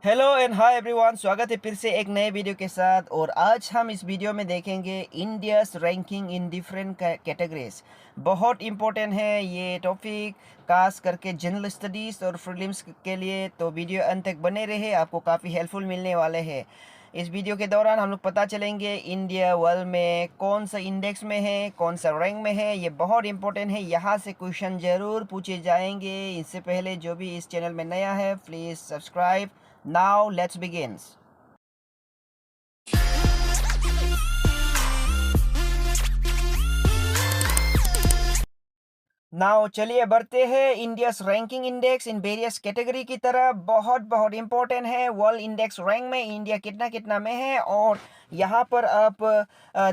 Hello and hi everyone, स्वागत है फिर से एक नए वीडियो के साथ। और आज हम इस वीडियो में देखेंगे India's ranking in different categories. बहुत इम्पोर्टेंट है ये टॉपिक, खास करके जनरल स्टडीज़ और प्रीलिम्स के लिए। तो वीडियो अंत तक बने रहे, आपको काफ़ी हेल्पफुल मिलने वाले हैं। इस वीडियो के दौरान हम लोग पता चलेंगे इंडिया वर्ल्ड में कौन सा इंडेक्स में है, कौन सा रैंक में है। ये बहुत इंपॉर्टेंट है, यहाँ से क्वेश्चन ज़रूर पूछे जाएंगे। इससे पहले जो भी इस चैनल में नया है please subscribe. Now let's begin. Now चलिए बढ़ते हैं India's ranking index in various category की तरह। बहुत बहुत इंपॉर्टेंट है वर्ल्ड इंडेक्स रैंक में इंडिया कितना कितना में है। और यहाँ पर आप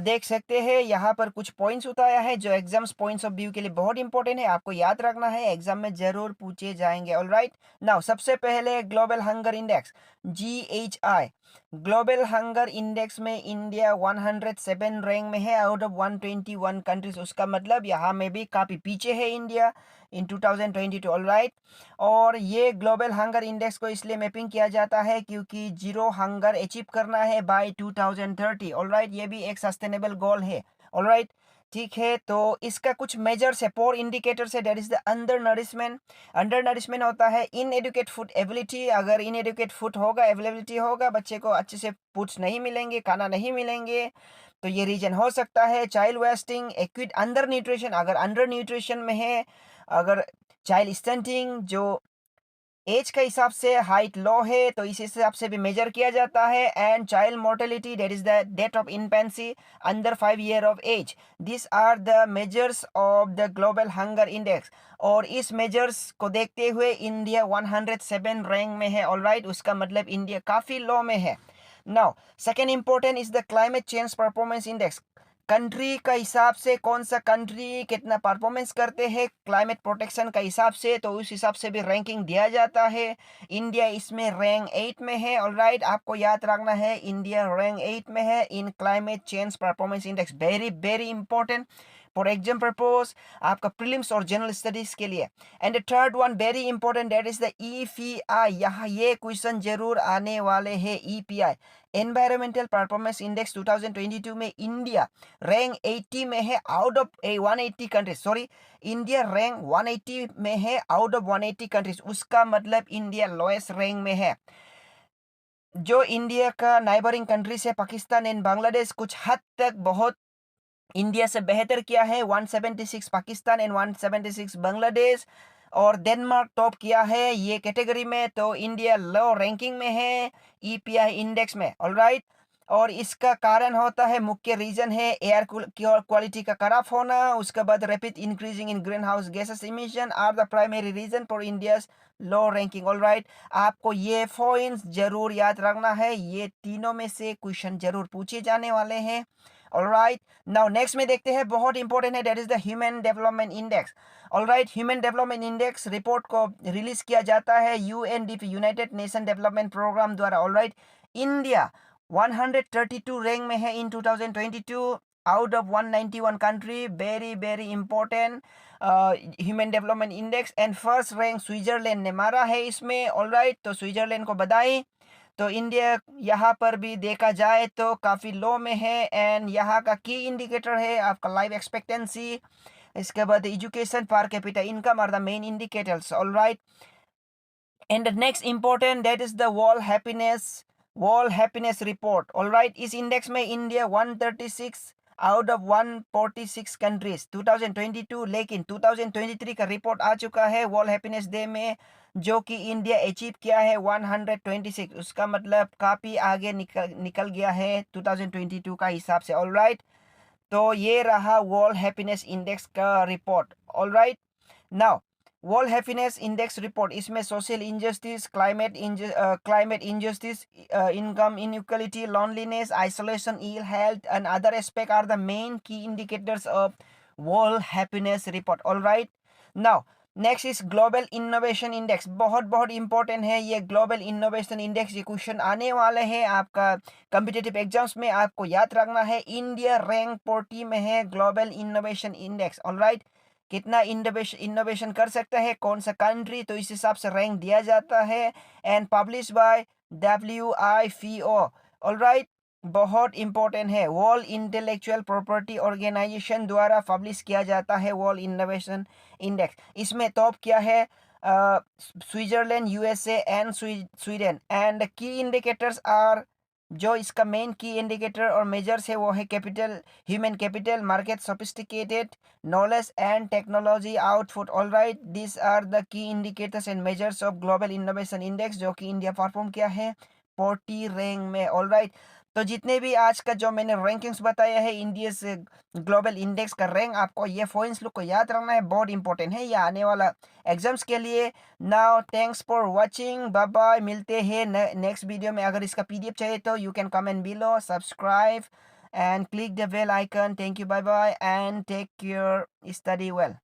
देख सकते हैं, यहाँ पर कुछ पॉइंट्स उठाया है जो एग्जाम्स पॉइंट्स ऑफ व्यू के लिए बहुत इंपॉर्टेंट है, आपको याद रखना है, एग्जाम में जरूर पूछे जाएंगे। ऑलराइट, नाउ सबसे पहले global hunger index GHI। Global hunger index में इंडिया 107 रैंक में है आउट ऑफ 121 कंट्रीज। उसका मतलब यहाँ में भी काफ़ी पीछे है इंडिया इन 2022। ऑलराइट, और ये ग्लोबल हंगर इंडेक्स को इसलिए मैपिंग किया जाता है क्योंकि जीरो हंगर अचीव करना है बाय 2030। ऑलराइट, ये भी एक सस्टेनेबल गोल है। ऑलराइट, ठीक है। तो इसका कुछ मेजर्स है, फोर इंडिकेटर्स है। That is the under nourishment. Under nourishment होता है इन एडुकेट फूड एबिलिटी। अगर इन एडुकेट फूड होगा, अवेलेबिलिटी होगा, बच्चे को अच्छे से फूड्स नहीं मिलेंगे, खाना नहीं मिलेंगे, तो ये रीजन हो सकता है। Child wasting, acute under nutrition, अगर अंडर न्यूट्रिशन में है, अगर चाइल्ड स्टंटिंग, जो एज के हिसाब से हाइट लो है तो इस हिसाब से भी मेजर किया जाता है। And child mortality, that is the death of infancy under 5 year of age. This are the measures of the global hunger index. और इस मेजर्स को देखते हुए इंडिया 107 रैंक में है। ऑलराइट, उसका मतलब इंडिया काफ़ी लो में है। Now second important is the climate change performance index. Country का हिसाब से कौन सा कंट्री कितना परफॉर्मेंस करते हैं क्लाइमेट प्रोटेक्शन का हिसाब से, तो उस हिसाब से भी रैंकिंग दिया जाता है। इंडिया इसमें रैंक 8 में है। ऑलराइट, आपको याद रखना है इंडिया रैंक 8 में है इन climate change performance index. Very very important for exam purpose, आपका प्रीलिम्स और जनरल स्टडीज के लिए। And the third one very important, that is the EPI। यहाँ ये क्वेश्चन जरूर आने वाले हैं। EPI एनवायरमेंटल परफॉर्मेंस इंडेक्स 2022 में इंडिया रैंक 80 में है out of 180 countries. Sorry, India rank 180 में है आउट ऑफ 180 कंट्रीज। उसका मतलब इंडिया लोएस्ट रैंक में है। जो इंडिया का नाइबरिंग कंट्रीज है पाकिस्तान एंड बांग्लादेश, कुछ हद तक बहुत इंडिया से बेहतर किया है। 176 पाकिस्तान एंड 176 बांग्लादेश। और डेनमार्क टॉप किया है ये कैटेगरी में। तो इंडिया लो रैंकिंग में है EPI इंडेक्स में। ऑलराइट, और इसका कारण होता है, मुख्य रीजन है एयर क्वालिटी का खराब होना, उसके बाद rapid increasing in green house gases emission are the primary reason for India's low ranking. Alright, आपको ये पॉइंट्स जरूर याद रखना है, ये तीनों में से क्वेश्चन जरूर पूछे जाने वाले हैं। ऑलराइट, नाउ नेक्स्ट में देखते हैं, बहुत इंपॉर्टेंट है, that is the human development index. Alright, human development index report को रिलीज किया जाता है UNDP United Nation development programme द्वारा। ऑलराइट, इंडिया 132 रैंक में है in 2022 out of 191 country. Very very important human development index. And first rank Switzerland ने मारा है इसमें। ऑलराइट, तो स्विट्जरलैंड को बधाई। तो इंडिया यहाँ पर भी देखा जाए तो काफ़ी लो में है। एंड यहाँ का की इंडिकेटर है आपका लाइफ एक्सपेक्टेंसी, इसके बाद education, per capita income are the main indicators. Alright, and next important that is the world happiness report. Alright, इस इंडेक्स में इंडिया 136 आउट ऑफ 146 कंट्रीज 2022। लेकिन 2023 का रिपोर्ट आ चुका है वर्ल्ड हैप्पीनेस डे में, जो कि इंडिया अचीव किया है 126। उसका मतलब काफ़ी आगे निकल गया है 2022 का हिसाब से। ऑलराइट, तो ये रहा वर्ल्ड हैप्पीनेस इंडेक्स का report. Alright, now world happiness index report, इसमें social injustice, climate injustice, income inequality, loneliness, isolation, ill health and other aspect are the main key indicators of world happiness report. Alright, now next is global innovation index. बहुत बहुत important है ये global innovation index. ये question आने वाले हैं आपका competitive exams में, आपको याद रखना है। इंडिया रैंक 40 में है ग्लोबल इनोवेशन इंडेक्स। ऑलराइट, कितना इनोवेशन कर सकता है कौन सा कंट्री, तो इस हिसाब से रैंक दिया जाता है। And publish by WIPO। Alright, बहुत इंपॉर्टेंट है। वर्ल्ड इंटेलेक्चुअल प्रॉपर्टी ऑर्गेनाइजेशन द्वारा पब्लिश किया जाता है वर्ल्ड इनोवेशन इंडेक्स। इसमें टॉप क्या है? Switzerland, USA and Sweden. And की इंडिकेटर्स आर, जो इसका मेन की इंडिकेटर और मेजर्स है वो है capital, human capital, market sophisticated, knowledge and technology output. All right, this are the key indicators and measures of global innovation index, जो कि इंडिया परफॉर्म किया है 40 रैंक में। ऑल राइट, तो जितने भी आज का जो मैंने रैंकिंग्स बताया है इंडिया से ग्लोबल इंडेक्स का रैंक, आपको ये पॉइंट्स लोग को याद रखना है, बहुत इंपॉर्टेंट है ये आने वाला एग्जाम्स के लिए। Now thanks for watching, bye bye, मिलते हैं नेक्स्ट वीडियो में। अगर इसका PDF चाहिए तो you can comment below, subscribe and click the bell icon. Thank you, bye bye and take care, study well.